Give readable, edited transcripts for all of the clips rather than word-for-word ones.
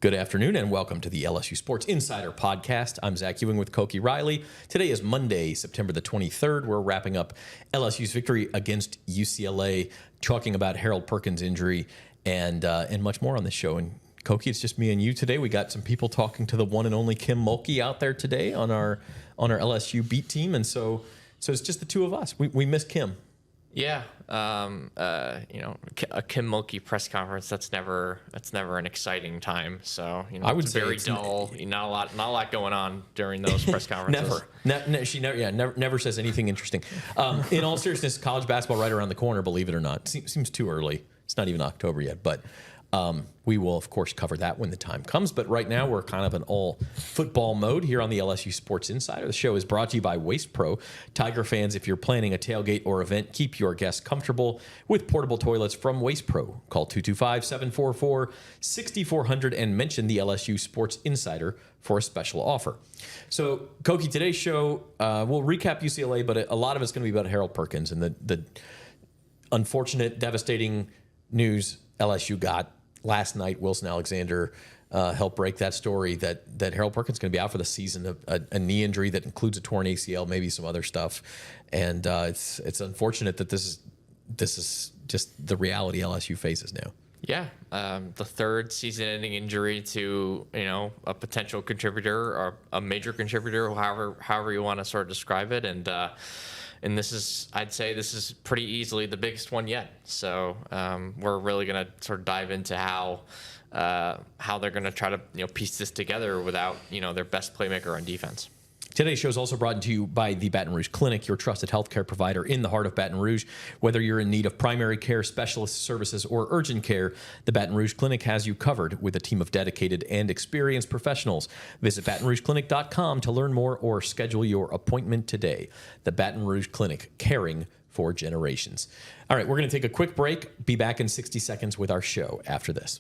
Good afternoon and welcome to the LSU Sports Insider podcast. I'm Zach Ewing with Koki Riley. Today is Monday, September the 23rd. We're wrapping up LSU's victory against UCLA, talking about Harold Perkins' injury and much more on this show. And Koki, it's just me and you today. We got some people talking to the one and only Kim Mulkey out there today on our LSU beat team, and so it's just the two of us. We miss Kim. Yeah, a Kim Mulkey press conference. That's never an exciting time. So I would it's say very dull. Not a lot going on during those press conferences. She never says anything interesting. In all seriousness, college basketball right around the corner. Believe it or not, seems too early. It's not even October yet, but we will, of course, cover that when the time comes. But right now, we're kind of in all football mode here on the LSU Sports Insider. The show is brought to you by Waste Pro. Tiger fans, if you're planning a tailgate or event, keep your guests comfortable with portable toilets from Waste Pro. Call 225-744-6400 and mention the LSU Sports Insider for a special offer. So, Koki, today's show, we'll recap UCLA, but a lot of it's going to be about Harold Perkins and the unfortunate, devastating news LSU got last night. Wilson Alexander helped break that story that Harold Perkins is going to be out for the season, a knee injury that includes a torn ACL, maybe some other stuff. And it's unfortunate that this is just the reality LSU faces now. Yeah, the third season-ending injury to a potential contributor or a major contributor, however you want to sort of describe it, and I'd say this is pretty easily the biggest one yet. So we're really going to sort of dive into how they're going to try to piece this together without their best playmaker on defense. Today's show is also brought to you by the Baton Rouge Clinic, your trusted healthcare provider in the heart of Baton Rouge. Whether you're in need of primary care, specialist services, or urgent care, the Baton Rouge Clinic has you covered with a team of dedicated and experienced professionals. Visit BatonRougeClinic.com to learn more or schedule your appointment today. The Baton Rouge Clinic, caring for generations. All right, we're going to take a quick break. Be back in 60 seconds with our show after this.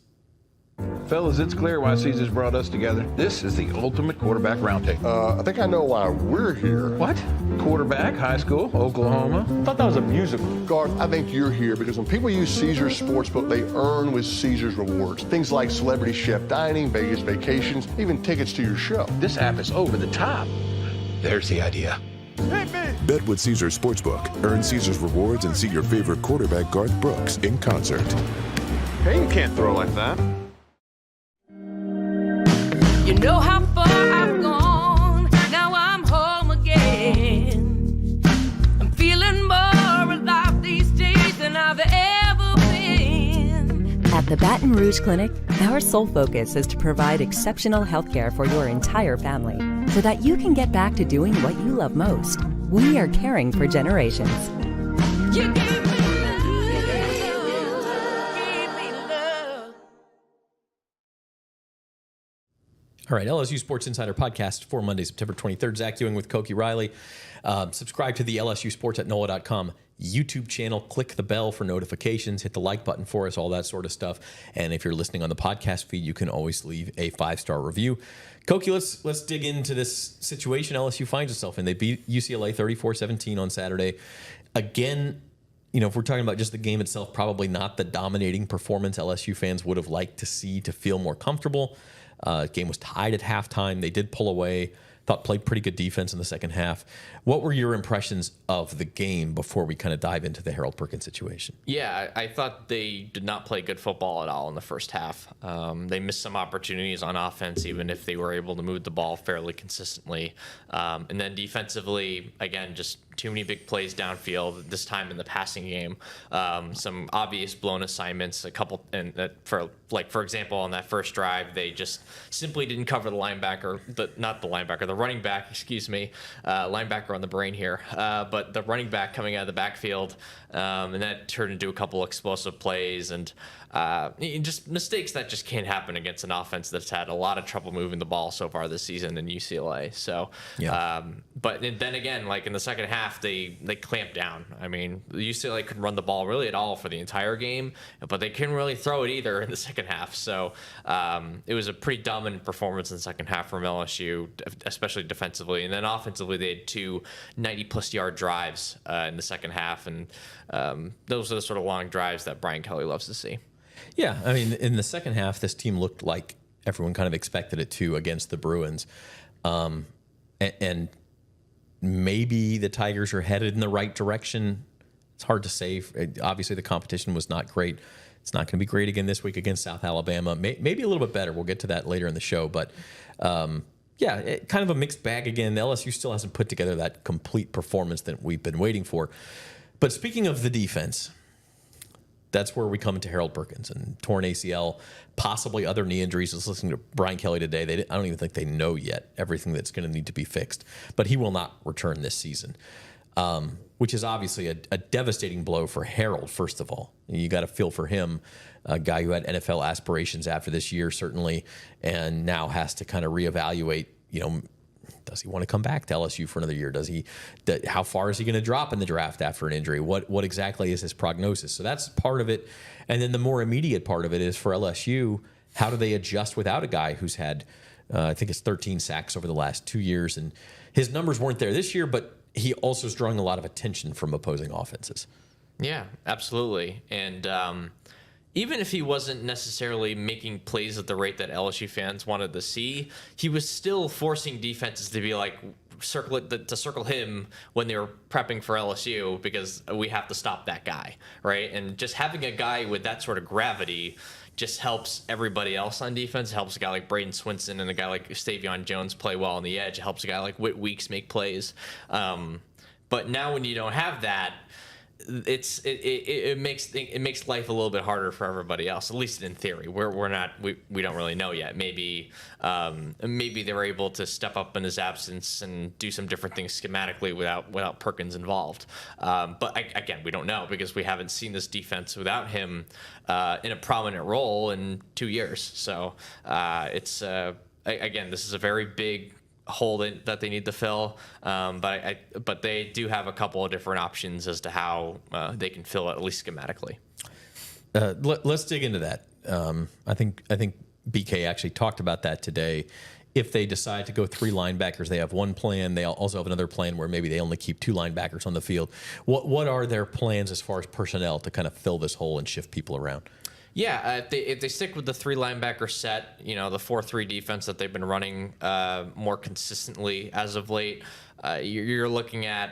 Fellas, it's clear why Caesars brought us together. This is the ultimate quarterback roundtable. I think I know why we're here. What? Quarterback, high school, Oklahoma? I thought that was a musical. Garth, I think you're here because when people use Caesars Sportsbook, they earn with Caesars rewards. Things like celebrity chef dining, Vegas vacations, even tickets to your show. This app is over the top. There's the idea. Bet with Caesars Sportsbook. Earn Caesars rewards and see your favorite quarterback, Garth Brooks, in concert. Hey, you can't throw like that. You know how far I've gone, now I'm home again. I'm feeling more alive these days than I've ever been. At the Baton Rouge Clinic, our sole focus is to provide exceptional health care for your entire family so that you can get back to doing what you love most. We are caring for generations. You gave me All right, LSU Sports Insider podcast for Monday, September 23rd. Zach Ewing with Koki Riley. Subscribe to the LSU Sports at NOLA.com YouTube channel. Click the bell for notifications. Hit the like button for us, all that sort of stuff. And if you're listening on the podcast feed, you can always leave a 5-star review. Koki, let's dig into this situation LSU finds itself in. They beat UCLA 34-17 on Saturday. Again, if we're talking about just the game itself, probably not the dominating performance LSU fans would have liked to see to feel more comfortable. Game was tied at halftime. They did pull away. Thought played pretty good defense in the second half. What were your impressions of the game before we kind of dive into the Harold Perkins situation? Yeah, I thought they did not play good football at all in the first half. They missed some opportunities on offense, even if they were able to move the ball fairly consistently. And then defensively, again, just too many big plays downfield, this time in the passing game. Some obvious blown assignments, a couple, and for example, on that first drive, they just simply didn't cover the running back, linebacker on the brain here, but the running back coming out of the backfield, and that turned into a couple explosive plays, and just mistakes that just can't happen against an offense that's had a lot of trouble moving the ball so far this season in UCLA. So, yeah. But then again, like in the second half, they clamped down. I mean, UCLA couldn't run the ball really at all for the entire game, but they couldn't really throw it either in the second half. So it was a pretty dominant performance in the second half from LSU, especially defensively. And then offensively, they had two 90-plus yard drives in the second half, and those are the sort of long drives that Brian Kelly loves to see. Yeah, I mean, in the second half, this team looked like everyone kind of expected it to against the Bruins. And maybe the Tigers are headed in the right direction. It's hard to say. Obviously, the competition was not great. It's not going to be great again this week against South Alabama. Maybe a little bit better. We'll get to that later in the show. But, kind of a mixed bag again. The LSU still hasn't put together that complete performance that we've been waiting for. But speaking of the defense, that's where we come into Harold Perkins and torn ACL, possibly other knee injuries. I was listening to Brian Kelly today. I don't even think they know yet everything that's going to need to be fixed. But he will not return this season, which is obviously a devastating blow for Harold, first of all. You got to feel for him, a guy who had NFL aspirations after this year, certainly, and now has to kind of reevaluate, does he want to come back to LSU for another year? How far is he going to drop in the draft after an injury? What exactly is his prognosis? So that's part of it. And then the more immediate part of it is for LSU, how do they adjust without a guy who's had, I think it's 13 sacks over the last 2 years. And his numbers weren't there this year, but he also is drawing a lot of attention from opposing offenses. Yeah, absolutely. And even if he wasn't necessarily making plays at the rate that LSU fans wanted to see, he was still forcing defenses to be like, circle him when they were prepping for LSU because we have to stop that guy, right? And just having a guy with that sort of gravity just helps everybody else on defense. It helps a guy like Braden Swinson and a guy like Stavion Jones play well on the edge. It helps a guy like Whit Weeks make plays. But now when you don't have that, it makes life a little bit harder for everybody else, at least in theory. We don't really know yet. Maybe they're able to step up in his absence and do some different things schematically without Perkins involved. But again, we don't know because we haven't seen this defense without him in a prominent role in 2 years. So again, this is a very big hole that they need to fill, but they do have a couple of different options as to how they can fill it, at least schematically. Let's dig into that. I think BK actually talked about that today. If they decide to go 3 linebackers, they have one plan. They also have another plan where maybe they only keep 2 linebackers on the field. What are their plans as far as personnel to kind of fill this hole and shift people around? Yeah, if they stick with the 3 linebacker set, the 4-3 defense that they've been running more consistently as of late, you're looking at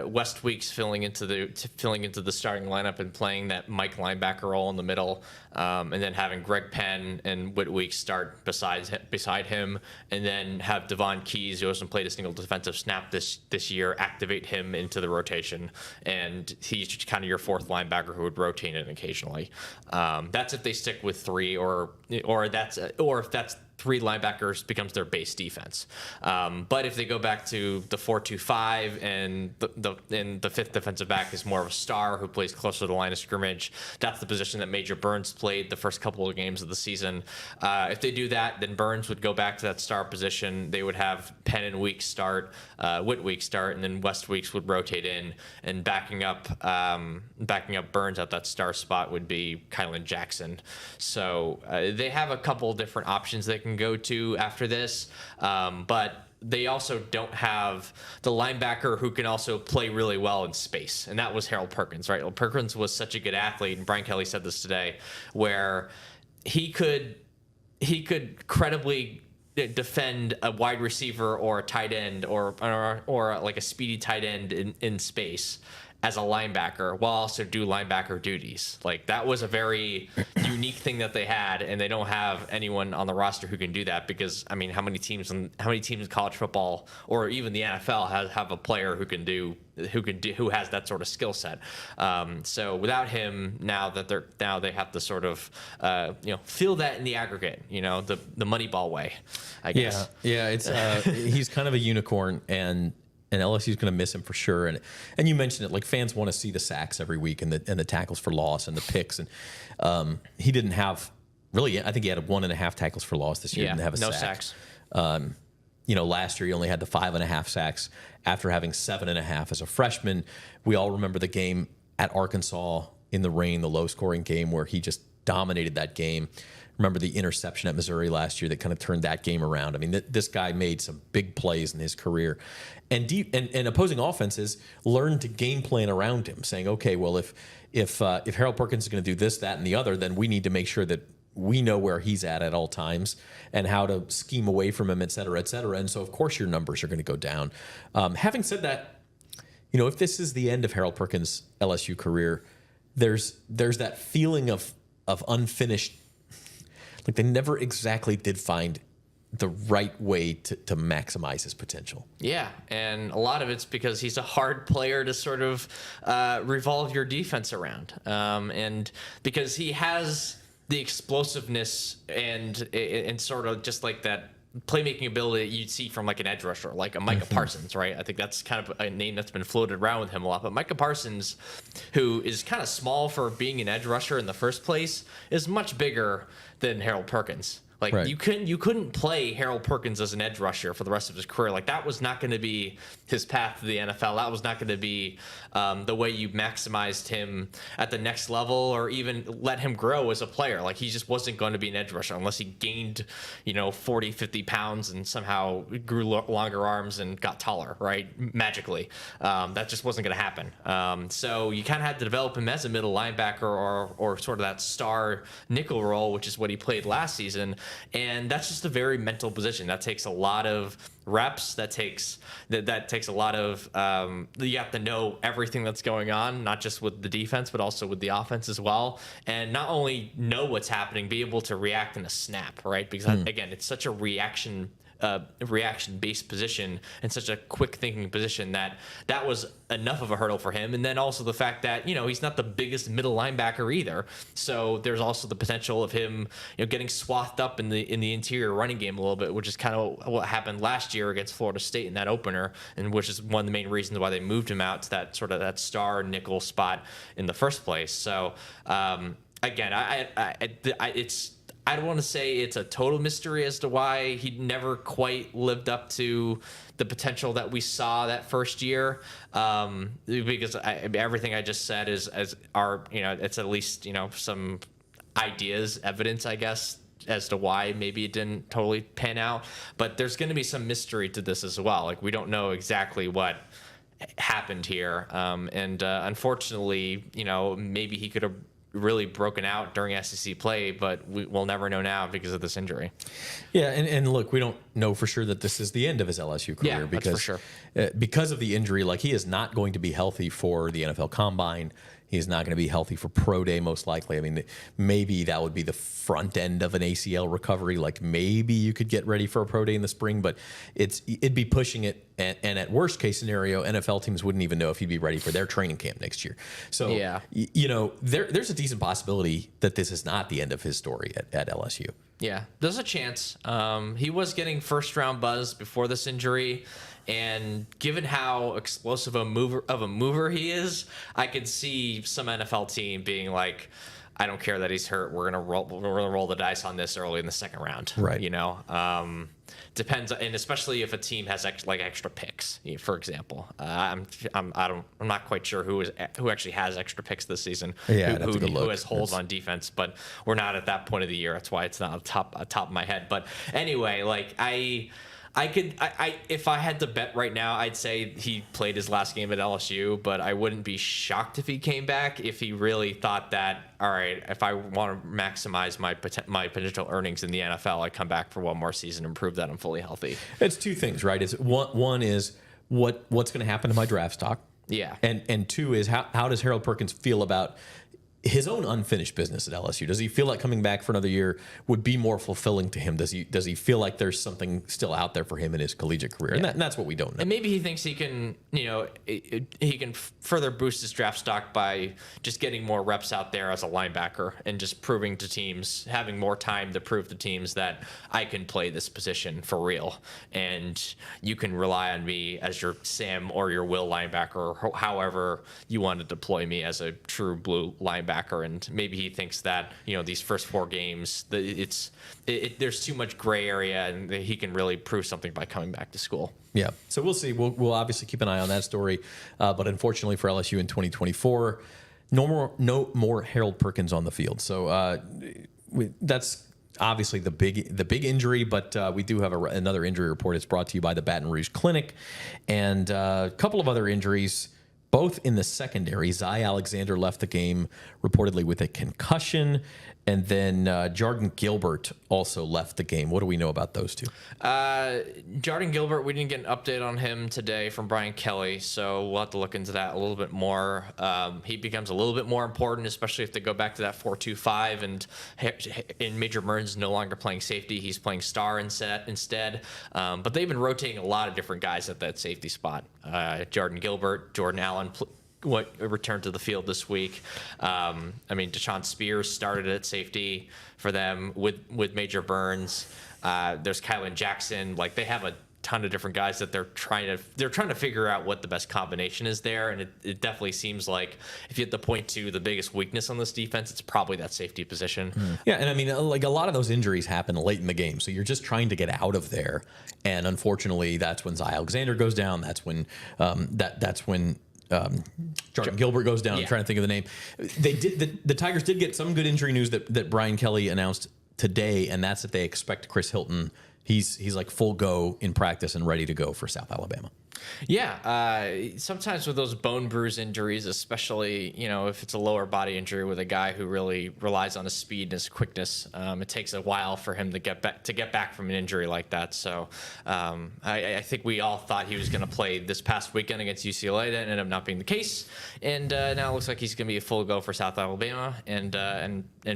West Weeks filling into the starting lineup and playing that Mike linebacker role in the middle, and then having Greg Penn and Whit Weeks start beside him, and then have Devon Keys, who hasn't played a single defensive snap this year, activate him into the rotation, and he's kind of your 4th linebacker who would rotate in occasionally. That's if they stick with 3, or if that's 3 linebackers becomes their base defense. But if they go back to the 4-2-5 and the 5th defensive back is more of a star who plays closer to the line of scrimmage, that's the position that Major Burns played the first couple of games of the season. If they do that, then Burns would go back to that star position. They would have Penn and Weeks start, Whit Weeks start, and then West Weeks would rotate in, and backing up Burns at that star spot would be Kylan Jackson. So they have a couple different options they can go to after this, but they also don't have the linebacker who can also play really well in space, and that was Harold Perkins, right? Well, Perkins was such a good athlete, and Brian Kelly said this today, where he could credibly defend a wide receiver or a tight end or like a speedy tight end in space as a linebacker while also do linebacker duties. Like, that was a very unique thing that they had, and they don't have anyone on the roster who can do that because, I mean, how many teams in college football or even the NFL have a player who has that sort of skill set. So without him, now they have to sort of feel that in the aggregate, the Moneyball way, I guess. Yeah, it's he's kind of a unicorn, and LSU's going to miss him for sure. And you mentioned it, like, fans want to see the sacks every week and the tackles for loss and the picks. And he didn't have really, I think he had 1.5 tackles for loss this year. Yeah, didn't have a no sack. sacks. Last year he only had the 5.5 sacks after having 7.5 as a freshman. We all remember the game at Arkansas in the rain, the low-scoring game where he just dominated that game. Remember the interception at Missouri last year that kind of turned that game around. I mean, this guy made some big plays in his career. And opposing offenses learned to game plan around him, saying, okay, well, if Harold Perkins is going to do this, that, and the other, then we need to make sure that we know where he's at all times and how to scheme away from him, et cetera, et cetera. And so, of course, your numbers are going to go down. Having said that, if this is the end of Harold Perkins' LSU career, there's that feeling of unfinished, like they never exactly did find the right way to maximize his potential. Yeah, and a lot of it's because he's a hard player to sort of revolve your defense around, and because he has the explosiveness and sort of just like that playmaking ability that you'd see from like an edge rusher, like a Micah Parsons, right? I think that's kind of a name that's been floated around with him a lot. But Micah Parsons, who is kind of small for being an edge rusher in the first place, is much bigger than Harold Perkins. Like right. you couldn't play Harold Perkins as an edge rusher for the rest of his career. Like that was not going to be his path to the NFL. That was not going to be the way you maximized him at the next level or even let him grow as a player. Like he just wasn't going to be an edge rusher unless he gained, 40, 50 pounds and somehow grew longer arms and got taller, right? Magically. That just wasn't going to happen. So you kind of had to develop him as a middle linebacker or sort of that star nickel role, which is what he played last season. And that's just a very mental position. That takes a lot of reps. That takes a lot of you have to know everything that's going on, not just with the defense, but also with the offense as well. And not only know what's happening, be able to react in a snap, right? Because again, it's such a reaction-based position and such a quick-thinking position that was enough of a hurdle for him. And then also the fact that he's not the biggest middle linebacker either, so there's also the potential of him getting swathed up in the interior running game a little bit, which is kind of what happened last year against Florida State in that opener, and which is one of the main reasons why they moved him out to that sort of that star nickel spot in the first place. So again, I don't want to say it's a total mystery as to why he never quite lived up to the potential that we saw that first year, because everything I just said it's at least some ideas, evidence, I guess, as to why maybe it didn't totally pan out. But there's going to be some mystery to this as well. Like we don't know exactly what happened here, and unfortunately, maybe he could have really broken out during SEC play, but we'll never know now because of this injury. Yeah, and look, we don't know for sure that this is the end of his LSU career that's for sure. Because of the injury. Like he is not going to be healthy for the NFL Combine. He's not going to be healthy for Pro Day, most likely. I mean, maybe that would be the front end of an ACL recovery. Like maybe you could get ready for a Pro Day in the spring, but it'd be pushing it. And at worst case scenario, NFL teams wouldn't even know if he'd be ready for their training camp next year. So, there's a decent possibility that this is not the end of his story at LSU. Yeah, there's a chance. He was getting first round buzz before this injury. And given how explosive a mover he is, I could see some NFL team being like, I don't care that he's hurt. We're gonna roll the dice on this early in the second round. Right. Depends, and especially if a team has extra picks, for example. I'm not quite sure who actually has extra picks this season. Yeah, who has holes on defense, but we're not at that point of the year. That's why it's not on top of my head. But anyway, if I had to bet right now, I'd say he played his last game at LSU, but I wouldn't be shocked if he came back if he really thought that, all right, if I want to maximize my potential earnings in the NFL, I come back for one more season and prove that I'm fully healthy. It's two things, right? One is what's going to happen to my draft stock? Yeah. And two is how does Harold Perkins feel about his own unfinished business at LSU? Does he feel like coming back for another year would be more fulfilling to him? Does he feel like there's something still out there for him in his collegiate career? Yeah. And that's what we don't know. And maybe he thinks he can, he can further boost his draft stock by just getting more reps out there as a linebacker and just proving to teams, having more time to prove to teams that I can play this position for real. And you can rely on me as your Sam or your Will linebacker, or however you want to deploy me as a true blue linebacker. And maybe he thinks that these first 4 games there's too much gray area and that he can really prove something by coming back to school. Yeah, so we'll see. We'll obviously keep an eye on that story, but unfortunately for LSU in 2024, no more Harold Perkins on the field. So that's obviously the big injury, but we do have another injury report. It's brought to you by the Baton Rouge Clinic, and a couple of other injuries. both in the secondary. Zy Alexander left the game reportedly with a concussion, and then Jordan Gilbert also left the game. What do we know about those two? Jordan Gilbert, we didn't get an update on him today from Brian Kelly, so we'll have to look into that a little bit more. He becomes a little bit more important, especially if they go back to that 4-2-5, and Major Burns is no longer playing safety. He's playing star instead. But they've been rotating a lot of different guys at that safety spot. Jordan Gilbert, Jordan Allen returned to the field this week. Deshaun Spears started at safety for them with Major Burns. There's Kylan Jackson. Like, they have a ton of different guys that they're trying to figure out what the best combination is there. And it definitely seems like if you had to point to the biggest weakness on this defense, it's probably that safety position. Yeah, and like a lot of those injuries happen late in the game, so you're just trying to get out of there. And unfortunately, that's when Zy Alexander goes down. That's when Jordan Gilbert goes down. I'm trying to think of the name. The Tigers did get some good injury news that Brian Kelly announced today, and that's that they expect Chris Hilton. He's like full go in practice and ready to go for South Alabama. Yeah, sometimes with those bone bruise injuries, especially, if it's a lower body injury with a guy who really relies on his speed and his quickness, it takes a while for him to get back from an injury like that. So I think we all thought he was going to play this past weekend against UCLA. That ended up not being the case, and now it looks like he's going to be a full go for South Alabama and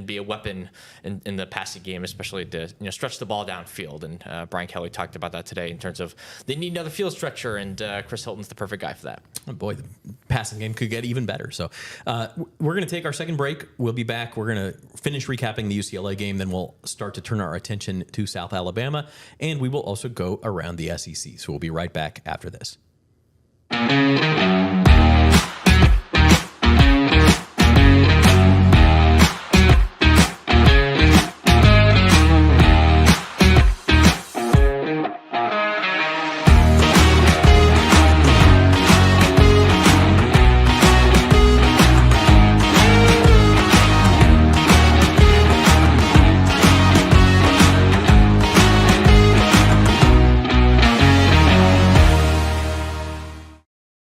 be a weapon in the passing game, especially to stretch the ball downfield. And Brian Kelly talked about that today in terms of they need another field stretcher, and Chris Hilton's the perfect guy for that. Oh boy, the passing game could get even better. So we're going to take our second break. We'll be back. We're going to finish recapping the UCLA game. Then we'll start to turn our attention to South Alabama, and we will also go around the SEC. So we'll be right back after this.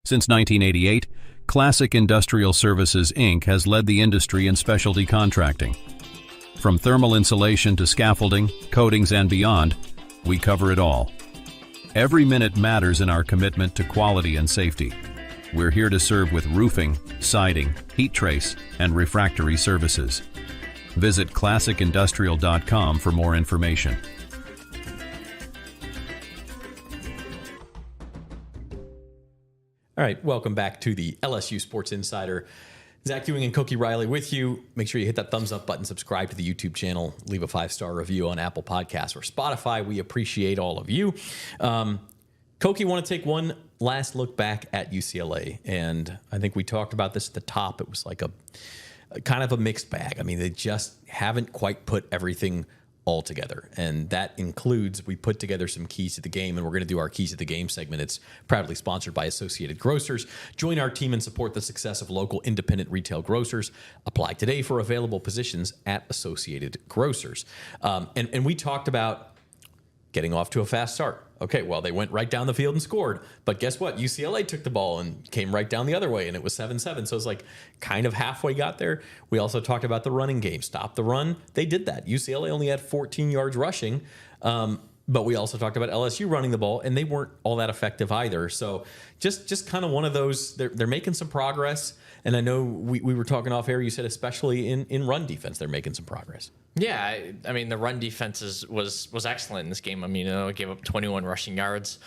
Since 1988, Classic Industrial Services, Inc. has led the industry in specialty contracting. From thermal insulation to scaffolding, coatings, and beyond, we cover it all. Every minute matters in our commitment to quality and safety. We're here to serve with roofing, siding, heat trace, and refractory services. Visit classicindustrial.com for more information. All right, welcome back to the LSU Sports Insider. Zach Ewing and Koki Riley with you. Make sure you hit that thumbs up button, subscribe to the YouTube channel, leave a 5-star review on Apple Podcasts or Spotify. We appreciate all of you. Koki, want to take one last look back at UCLA, and I think we talked about this at the top. It was like a kind of a mixed bag. I mean, they just haven't quite put everything all together, and that includes, we put together some keys to the game, and we're going to do our keys to the game segment. It's proudly sponsored by Associated Grocers. Join our team and support the success of local independent retail grocers. Apply today for available positions at Associated Grocers. And we talked about getting off to a fast start. Okay, well, they went right down the field and scored. But guess what? UCLA took the ball and came right down the other way, and it was 7-7. So it's like kind of halfway got there. We also talked about the running game. Stop the run. They did that. UCLA only had 14 yards rushing. But we also talked about LSU running the ball, and they weren't all that effective either. So just kind of one of those, they're making some progress. And I know we were talking off air, you said especially in run defense, they're making some progress. Yeah, I mean, the run defense was excellent in this game. I mean, it gave up 21 rushing yards.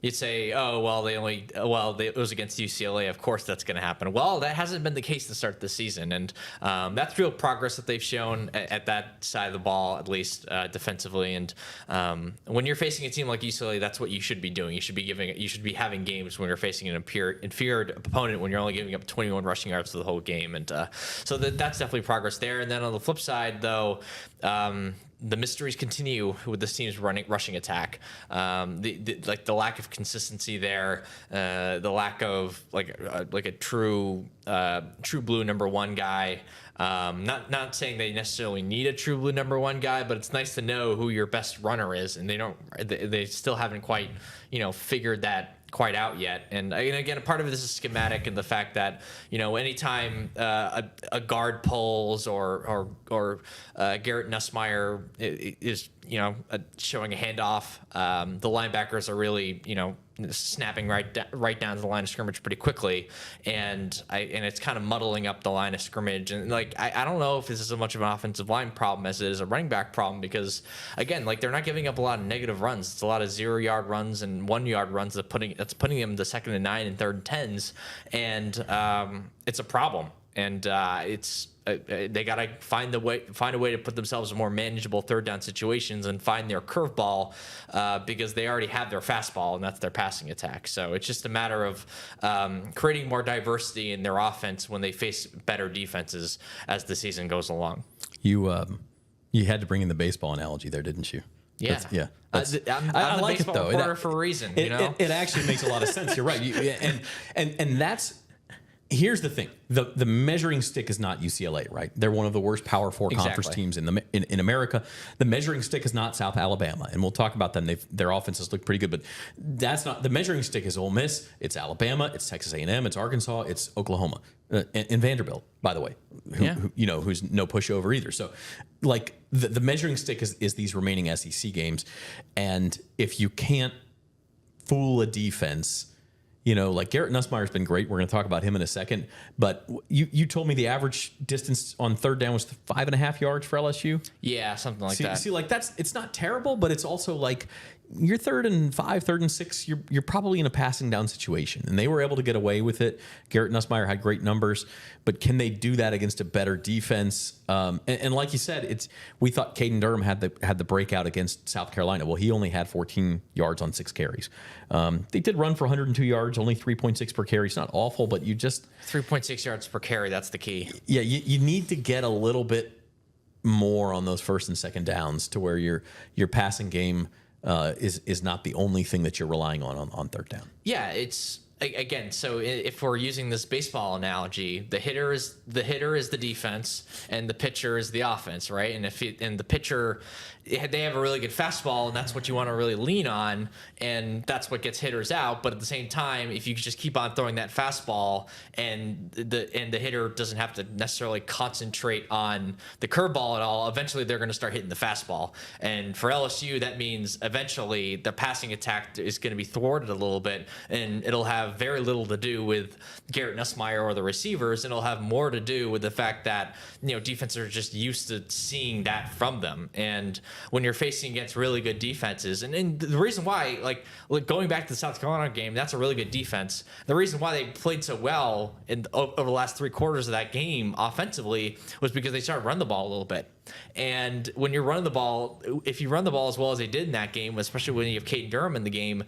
You'd say, oh, well, it was against UCLA. Of course that's going to happen. Well, that hasn't been the case to start the season. And that's real progress that they've shown at that side of the ball, at least defensively. And when you're facing a team like UCLA, that's what you should be doing. You should be having games when you're facing an inferior opponent when you're only giving up 21 rushing yards for the whole game. And so that's definitely progress there. And then on the flip side, though, the mysteries continue with this team's rushing attack. The lack of consistency there, the lack of like a true blue number one guy. Not saying they necessarily need a true blue number one guy, but it's nice to know who your best runner is, and they still haven't quite figured that quite out yet. And again, a part of this is schematic and the fact that anytime a guard pulls or Garrett Nussmeier is showing a handoff, the linebackers are really snapping right down to the line of scrimmage pretty quickly, and it's kind of muddling up the line of scrimmage. And I don't know if this is as much of an offensive line problem as it is a running back problem, because again, they're not giving up a lot of negative runs. It's a lot of 0-yard runs and 1-yard runs that's putting them to 2nd and 9 and 3rd and 10s, and it's a problem. And they got to find a way to put themselves in more manageable 3rd down situations and find their curveball, because they already have their fastball, and that's their passing attack. So it's just a matter of creating more diversity in their offense when they face better defenses as the season goes along. You had to bring in the baseball analogy there, didn't you? Yeah. I like it though. Reporter for a reason. It actually makes a lot of sense. You're right. And that's. Here's the thing: the measuring stick is not UCLA, right? They're one of the worst Power 4 conference teams in America. The measuring stick is not South Alabama, and we'll talk about them. Their offenses look pretty good, but that's not the measuring stick. Is Ole Miss? It's Alabama. It's Texas A&M. It's Arkansas. It's Oklahoma and Vanderbilt, by the way, who's no pushover either. So, the measuring stick is these remaining SEC games, and if you can't fool a defense. Garrett Nussmeier's been great. We're going to talk about him in a second. But you told me the average distance on 3rd down was 5.5 yards for LSU? Yeah, something like that. See, it's not terrible, but it's also you're 3rd and 5, 3rd and 6. You're probably in a passing down situation, and they were able to get away with it. Garrett Nussmeier had great numbers, but can they do that against a better defense? And like you said, we thought Caden Durham had the breakout against South Carolina. Well, he only had 14 yards on 6 carries. They did run for 102 yards, only 3.6 per carry. It's not awful, but you just 3.6 yards per carry. That's the key. Yeah, you need to get a little bit more on those 1st and 2nd downs to where your passing game is not the only thing that you're relying on 3rd down. Yeah, it's again. So if we're using this baseball analogy, the hitter is the defense, and the pitcher is the offense, right? And the pitcher, they have a really good fastball, and that's what you want to really lean on, and that's what gets hitters out. But at the same time, if you just keep on throwing that fastball, and the hitter doesn't have to necessarily concentrate on the curveball at all, eventually they're going to start hitting the fastball. And for LSU, that means eventually the passing attack is going to be thwarted a little bit, and it'll have very little to do with Garrett Nussmeier or the receivers, and it'll have more to do with the fact that defenses are just used to seeing that from them. And when you're facing against really good defenses, and the reason why, going back to the South Carolina game, that's a really good defense. The reason why they played so well over the last 3 quarters of that game offensively was because they started running the ball a little bit. And when you're running the ball, if you run the ball as well as they did in that game, especially when you have Caden Durham in the game,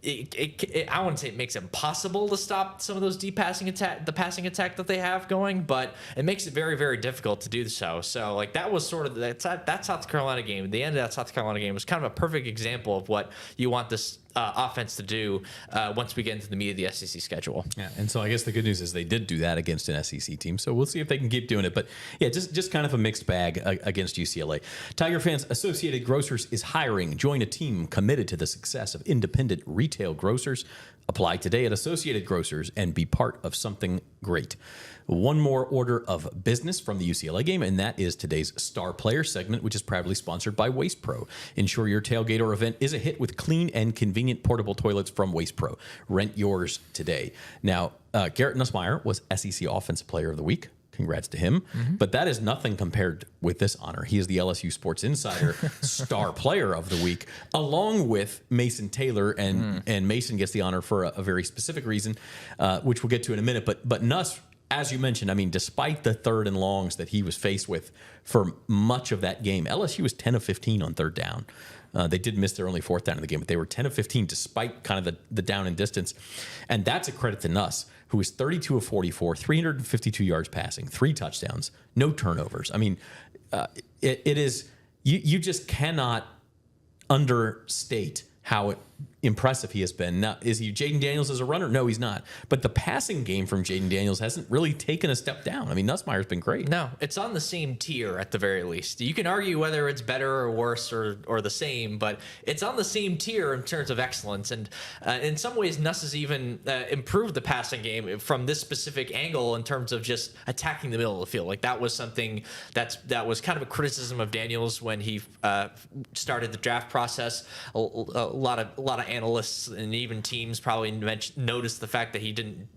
I wouldn't say it makes it impossible to stop some of those the passing attack that they have going, but it makes it very, very difficult to do so. So that was sort of that South Carolina game. The end of that South Carolina game was kind of a perfect example of what you want this offense to do once we get into the meat of the SEC schedule. Yeah, and so I guess the good news is they did do that against an SEC team, so we'll see if they can keep doing it. But yeah, just kind of a mixed bag against UCLA. Tiger fans, Associated Grocers is hiring. Join a team committed to the success of independent retail grocers. Apply today at Associated Grocers and be part of something great. One more order of business from the UCLA game, and that is today's Star Player segment, which is proudly sponsored by Waste Pro. Ensure your tailgate or event is a hit with clean and convenient portable toilets from Waste Pro. Rent yours today. Now, Garrett Nussmeier was SEC Offensive Player of the Week. Congrats to him. Mm-hmm. But that is nothing compared with this honor. He is the LSU Sports Insider Star Player of the Week, along with Mason Taylor. And Mason gets the honor for a very specific reason, which we'll get to in a minute. But Nuss, as you mentioned, I mean, despite the 3rd and longs that he was faced with for much of that game, LSU was 10 of 15 on 3rd down. They did miss their only 4th down in the game, but they were 10 of 15 despite kind of the down and distance. And that's a credit to Nuss, who was 32 of 44, 352 yards passing, 3 touchdowns, no turnovers. I mean, it is, you just cannot understate how impressive he has been. Now, is he Jaden Daniels as a runner? No, he's not. But the passing game from Jaden Daniels hasn't really taken a step down. I mean, Nussmeier's been great. No, it's on the same tier at the very least. You can argue whether it's better or worse or the same, but it's on the same tier in terms of excellence. And in some ways, Nuss has even improved the passing game from this specific angle in terms of just attacking the middle of the field. Like that was something that was kind of a criticism of Daniels when he started the draft process. A lot of analysts and even teams probably noticed the fact that he didn't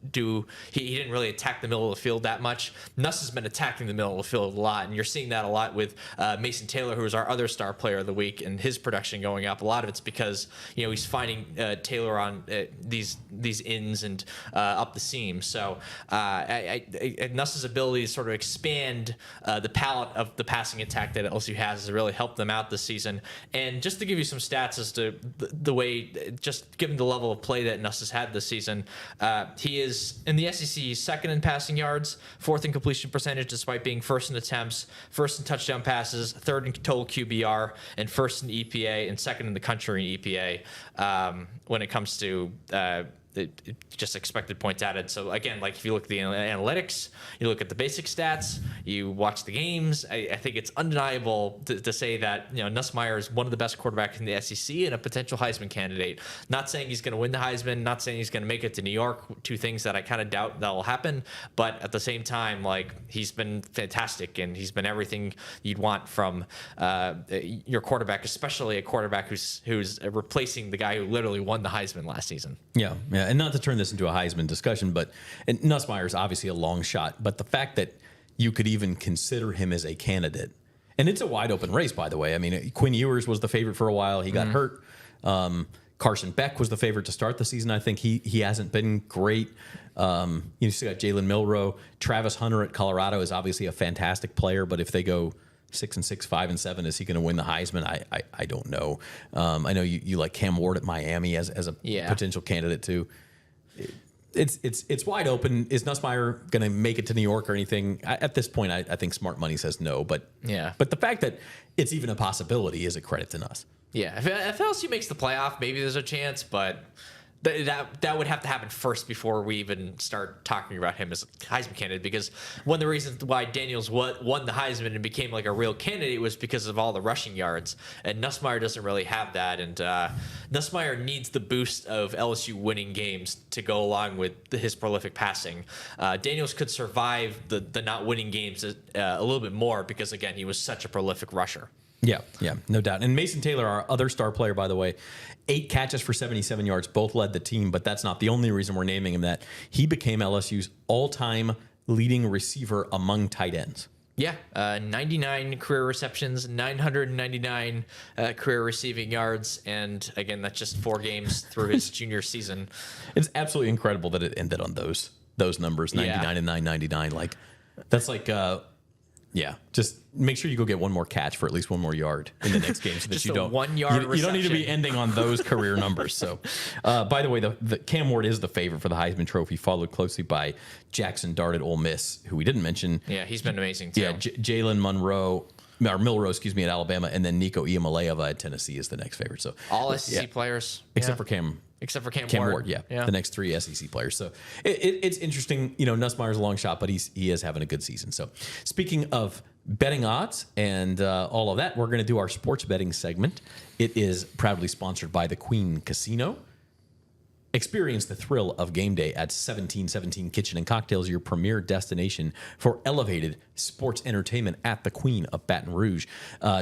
really attack the middle of the field that much. Nuss has been attacking the middle of the field a lot, and you're seeing that a lot with Mason Taylor, who is our other star player of the week, and his production going up. A lot of it's because he's finding Taylor on these ins and up the seam. So Nuss's ability to sort of expand the palette of the passing attack that LSU has really helped them out this season. And just to give you some stats as to the way, just given the level of play that Nuss has had this season, he is in the SEC second in passing yards, fourth in completion percentage despite being first in attempts, first in touchdown passes, third in total QBR, and first in EPA, and second in the country in EPA when it comes to just expected points added. So again, like if you look at the analytics, you look at the basic stats, you watch the games, I think it's undeniable to say that Nussmeier is one of the best quarterbacks in the SEC and a potential Heisman candidate. Not saying he's going to win the Heisman, not saying he's going to make it to New York, two things that I kind of doubt that will happen, but at the same time, like he's been fantastic and he's been everything you'd want from your quarterback, especially a quarterback who's replacing the guy who literally won the Heisman last season. Yeah. And not to turn this into a Heisman discussion, but Nussmeier is obviously a long shot. But the fact that you could even consider him as a candidate, and it's a wide open race, by the way. I mean, Quinn Ewers was the favorite for a while. He got hurt. Carson Beck was the favorite to start the season. I think he hasn't been great. You still got Jalen Milroe. Travis Hunter at Colorado is obviously a fantastic player, but if they go 6-6, 5-7, is he going to win the Heisman? I don't know. I know you like Cam Ward at Miami as a potential candidate too. It's wide open. Is Nussmeier going to make it to New York or anything? At this point, I think smart money says no. But the fact that it's even a possibility is a credit to Nuss. Yeah, if LSU makes the playoff, maybe there's a chance, but that would have to happen first before we even start talking about him as a Heisman candidate, because one of the reasons why Daniels won the Heisman and became like a real candidate was because of all the rushing yards, and Nussmeier doesn't really have that, and Nussmeier needs the boost of LSU winning games to go along with his prolific passing. Daniels could survive the not winning games a little bit more because, again, he was such a prolific rusher. Yeah, no doubt. And Mason Taylor, our other star player, by the way, 8 catches for 77 yards, both led the team, but that's not the only reason we're naming him that. He became LSU's all-time leading receiver among tight ends. Yeah, 99 career receptions, 999 career receiving yards, and again, that's just 4 games through his junior season. It's absolutely incredible that it ended on those numbers, 99 and 999. Like, that's like... just make sure you go get one more catch for at least one more yard in the next game, so that you don't 1 yard. You don't need to be ending on those career numbers. So, by the way, the Cam Ward is the favorite for the Heisman Trophy, followed closely by Jackson Dart at Ole Miss, who we didn't mention. Yeah, he's been amazing too. Yeah, Jalen Milroe, at Alabama, and then Nico Iamaleava at Tennessee is the next favorite. So all SEC players, except for Cam Ward. The next 3 SEC players. So it's interesting. Nussmeier's a long shot, but he is having a good season. So speaking of betting odds and all of that, we're going to do our sports betting segment. It is proudly sponsored by the Queen Casino. Experience the thrill of game day at 1717 Kitchen and Cocktails, your premier destination for elevated sports entertainment at the Queen of Baton Rouge.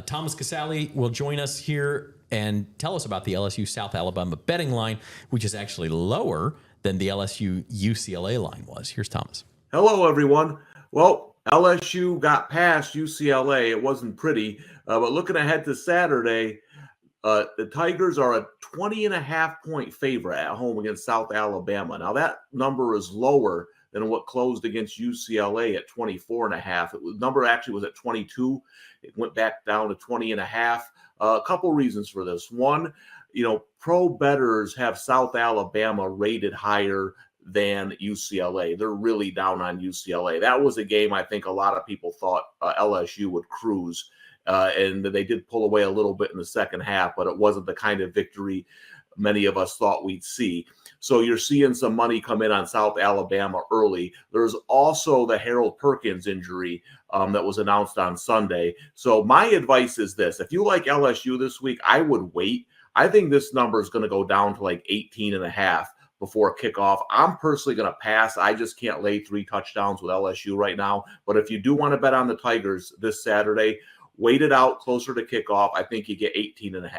Thomas Casale will join us here and tell us about the LSU South Alabama betting line, which is actually lower than the LSU UCLA line was. Here's Thomas. Hello, everyone. Well, LSU got past UCLA. It wasn't pretty, but looking ahead to Saturday, the Tigers are a 20.5-point favorite at home against South Alabama. Now, that number is lower than what closed against UCLA at 24.5. The number actually was at 22. It went back down to 20.5. A couple reasons for this. One, pro bettors have South Alabama rated higher than UCLA. They're really down on UCLA. That was a game I think a lot of people thought LSU would cruise. And they did pull away a little bit in the second half, but it wasn't the kind of victory many of us thought we'd see. So you're seeing some money come in on South Alabama early. There's also the Harold Perkins injury that was announced on Sunday. So my advice is this. If you like LSU this week, I would wait. I think this number is going to go down to like 18.5 before kickoff. I'm personally going to pass. I just can't lay 3 touchdowns with LSU right now. But if you do want to bet on the Tigers this Saturday, wait it out closer to kickoff. I think you get 18.5.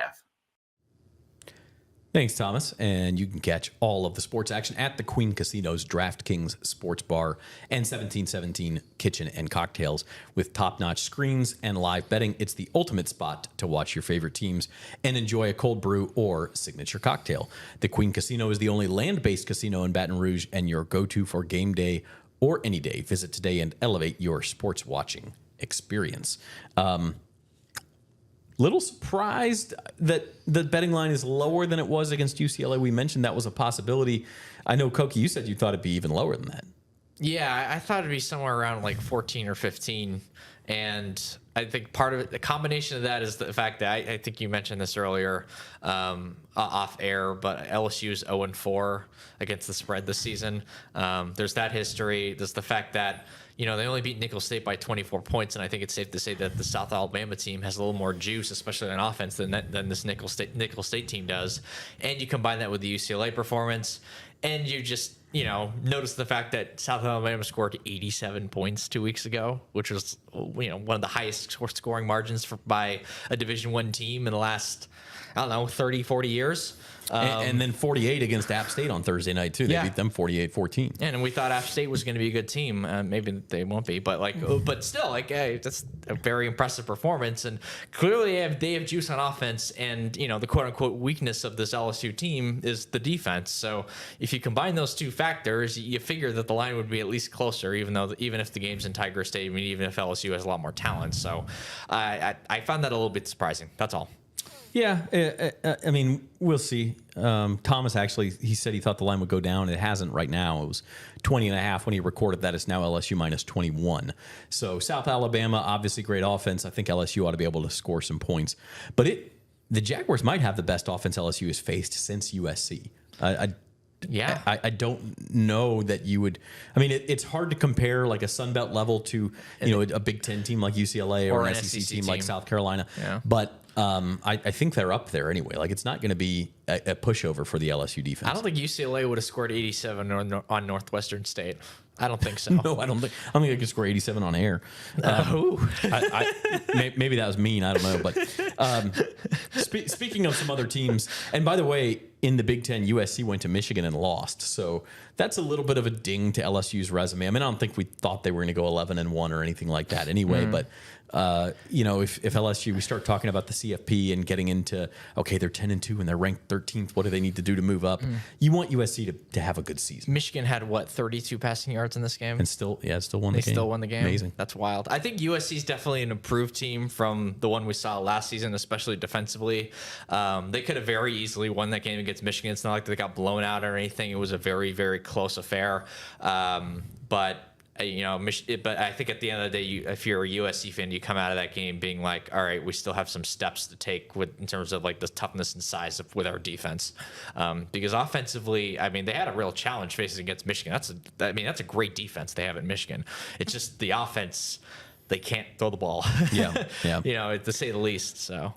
Thanks, Thomas. And you can catch all of the sports action at the Queen Casino's DraftKings Sports Bar and 1717 Kitchen and Cocktails. With top-notch screens and live betting, it's the ultimate spot to watch your favorite teams and enjoy a cold brew or signature cocktail. The Queen Casino is the only land-based casino in Baton Rouge and your go-to for game day or any day. Visit today and elevate your sports watching experience. Little surprised that the betting line is lower than it was against UCLA. We mentioned that was a possibility. I know, Koki, you said you thought it'd be even lower than that. Yeah, I thought it'd be somewhere around like 14 or 15. And I think part of it, the combination of that is the fact that I think you mentioned this earlier off air, but LSU's 0-4 against the spread this season. There's that history. There's the fact that, you know, they only beat Nicholls State by 24 points, and I think it's safe to say that the South Alabama team has a little more juice, especially on offense, than this Nicholls State team does. And you combine that with the UCLA performance, and you just, you know, notice the fact that South Alabama scored 87 points 2 weeks ago, which was, you know, one of the highest scoring margins by a Division I team in the last, I don't know, 30, 40 years. And then 48 against App State on Thursday night, too. They beat them 48-14. And we thought App State was going to be a good team. Maybe they won't be, but but still, that's a very impressive performance. And clearly they have juice on offense. And, you know, the quote unquote weakness of this LSU team is the defense. So if you combine those two factors, you figure that the line would be at least closer, even if the game's in Tiger Stadium, even if LSU has a lot more talent. So I found that a little bit surprising. That's all. Yeah, I mean, we'll see. Thomas actually, he said he thought the line would go down. It hasn't right now. It was 20.5 when he recorded that. It's now LSU minus 21. So South Alabama, obviously great offense. I think LSU ought to be able to score some points. But the Jaguars might have the best offense LSU has faced since USC. I don't know that you would. I mean, it's hard to compare like a Sun Belt level to, you know, a Big Ten team like UCLA or an SEC team like South Carolina. Yeah. But I think they're up there anyway. Like, it's not going to be a pushover for the LSU defense. I don't think UCLA would have scored 87 on Northwestern State. I don't think so. No, I don't think they could score 87 on air. Maybe that was mean. I don't know. But speaking of some other teams, and by the way, in the Big Ten, USC went to Michigan and lost. So that's a little bit of a ding to LSU's resume. I mean, I don't think we thought they were going to go 11-1 or anything like that anyway. But you know, if LSU, we start talking about the CFP and getting into, okay, they're 10-2 and they're ranked 13th. What do they need to do to move up? You want USC to have a good season. Michigan had 32 passing yards in this game, and still won the game. They still won the game. Amazing. That's wild. I think USC is definitely an improved team from the one we saw last season, especially defensively. They could have very easily won that game against Michigan. It's not like they got blown out or anything. It was a very, very close affair. But you know, but I think at the end of the day, if you're a USC fan, you come out of that game being like, all right, we still have some steps to take in terms of like the toughness and size with our defense. Because offensively, I mean, they had a real challenge facing against Michigan. That's a great defense they have at Michigan. It's just the offense, they can't throw the ball. Yeah. You know, to say the least. So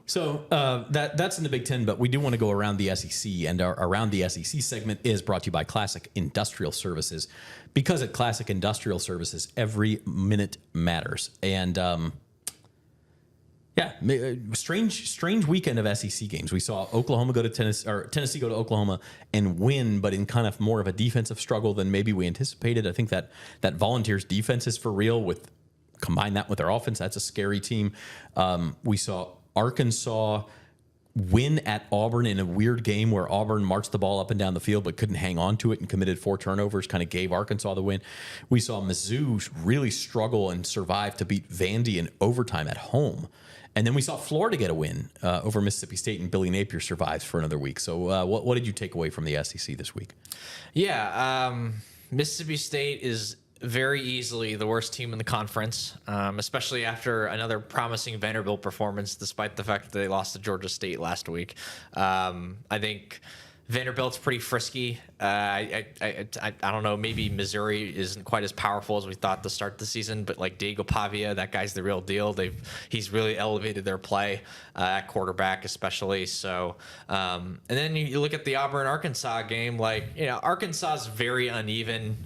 that's in the Big Ten, but we do want to go around the SEC, and our Around the SEC segment is brought to you by Classic Industrial Services, because at Classic Industrial Services, every minute matters. And strange weekend of SEC games. We saw Oklahoma go to Tennessee, or Tennessee go to Oklahoma and win, but in kind of more of a defensive struggle than maybe we anticipated. I think that Volunteers defense is for real. Combine that with their offense, that's a scary team. We saw Arkansas win at Auburn in a weird game where Auburn marched the ball up and down the field but couldn't hang on to it and committed 4 turnovers, kind of gave Arkansas the win. We saw Mizzou really struggle and survive to beat Vandy in overtime at home. And then we saw Florida get a win over Mississippi State, and Billy Napier survives for another week. So what did you take away from the SEC this week? Yeah, Mississippi State is very easily the worst team in the conference, especially after another promising Vanderbilt performance, despite the fact that they lost to Georgia State last week. I think Vanderbilt's pretty frisky. I don't know. Maybe Missouri isn't quite as powerful as we thought to start the season, but like Diego Pavia, that guy's the real deal. He's really elevated their play at quarterback, especially. So, and then you look at the Auburn-Arkansas game. Like, Arkansas is very uneven.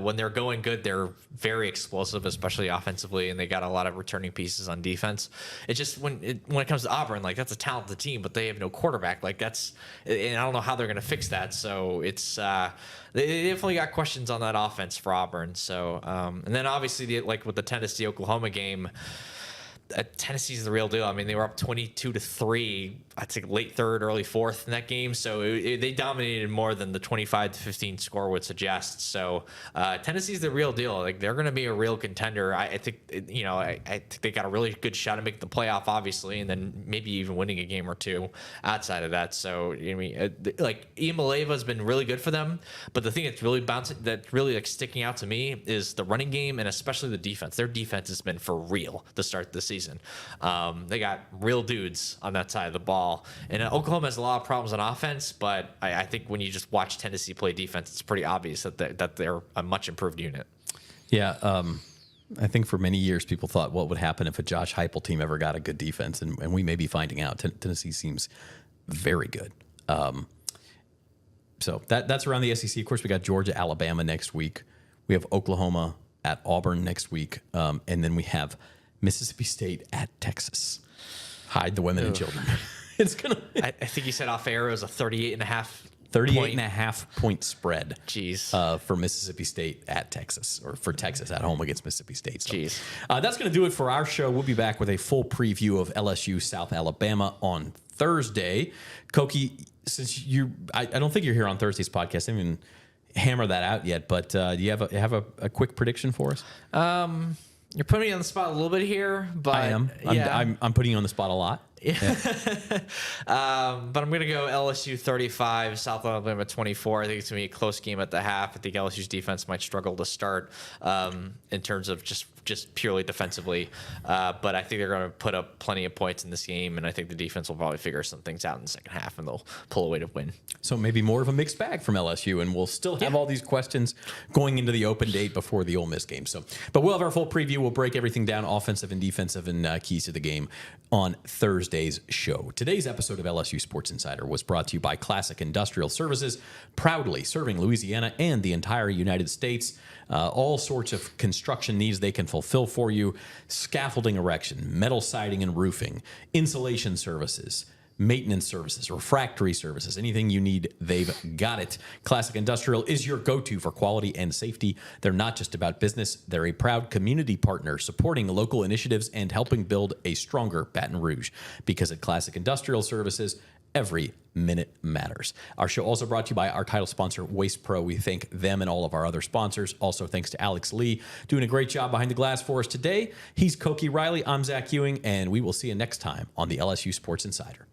When they're going good, they're very explosive, especially offensively, and they got a lot of returning pieces on defense. It's just when it comes to Auburn, like that's a talented team, but they have no quarterback. Like and I don't know how they're going to fix that. So it's they definitely got questions on that offense for Auburn. So and then obviously like with the Tennessee-Oklahoma game, Tennessee's the real deal. I mean, they were up 22-3, I think late third, early fourth in that game. So they dominated more than the 25-15 score would suggest. So Tennessee's the real deal. Like they're going to be a real contender. I think I think they got a really good shot at making the playoff, obviously, and then maybe even winning a game or two outside of that. So like Iamaleava has been really good for them, but the thing that's really like sticking out to me is the running game and especially the defense. Their defense has been for real to start the season. They got real dudes on that side of the ball. And Oklahoma has a lot of problems on offense, but I think when you just watch Tennessee play defense, it's pretty obvious that they're a much improved unit. Yeah, I think for many years people thought what would happen if a Josh Heupel team ever got a good defense, and we may be finding out. Tennessee seems very good. So that's around the SEC. Of course, we got Georgia, Alabama next week. We have Oklahoma at Auburn next week, and then we have Mississippi State at Texas. Hide the women and children. It's gonna. I think you said off air it was a 38.5 point spread. Jeez. For Mississippi State at Texas, or for Texas at home against Mississippi State. So, jeez. That's going to do it for our show. We'll be back with a full preview of LSU South Alabama on Thursday. Koki, since I don't think you're here on Thursday's podcast. I didn't even hammer that out yet, but do you have a quick prediction for us? You're putting me on the spot a little bit here, but I am. Yeah. I'm putting you on the spot a lot. Yeah. But I'm going to go LSU 35, South Alabama 24. I think it's going to be a close game at the half. I think LSU's defense might struggle to start in terms of just purely defensively. But I think they're going to put up plenty of points in this game, and I think the defense will probably figure some things out in the second half, and they'll pull away to win. So maybe more of a mixed bag from LSU, and we'll still have all these questions going into the open date before the Ole Miss game. But we'll have our full preview. We'll break everything down, offensive and defensive, and keys to the game on Thursday's show. Today's episode of LSU Sports Insider was brought to you by Classic Industrial Services, proudly serving Louisiana and the entire United States. All sorts of construction needs they can fulfill for you: scaffolding erection, metal siding and roofing, insulation services, maintenance services, refractory services, anything you need, they've got it. Classic Industrial is your go-to for quality and safety. They're not just about business. They're a proud community partner supporting local initiatives and helping build a stronger Baton Rouge. Because at Classic Industrial Services, every minute matters. Our show also brought to you by our title sponsor, Waste Pro. We thank them and all of our other sponsors. Also, thanks to Alex Lee, doing a great job behind the glass for us today. He's Koki Riley. I'm Zach Ewing, and we will see you next time on the LSU Sports Insider.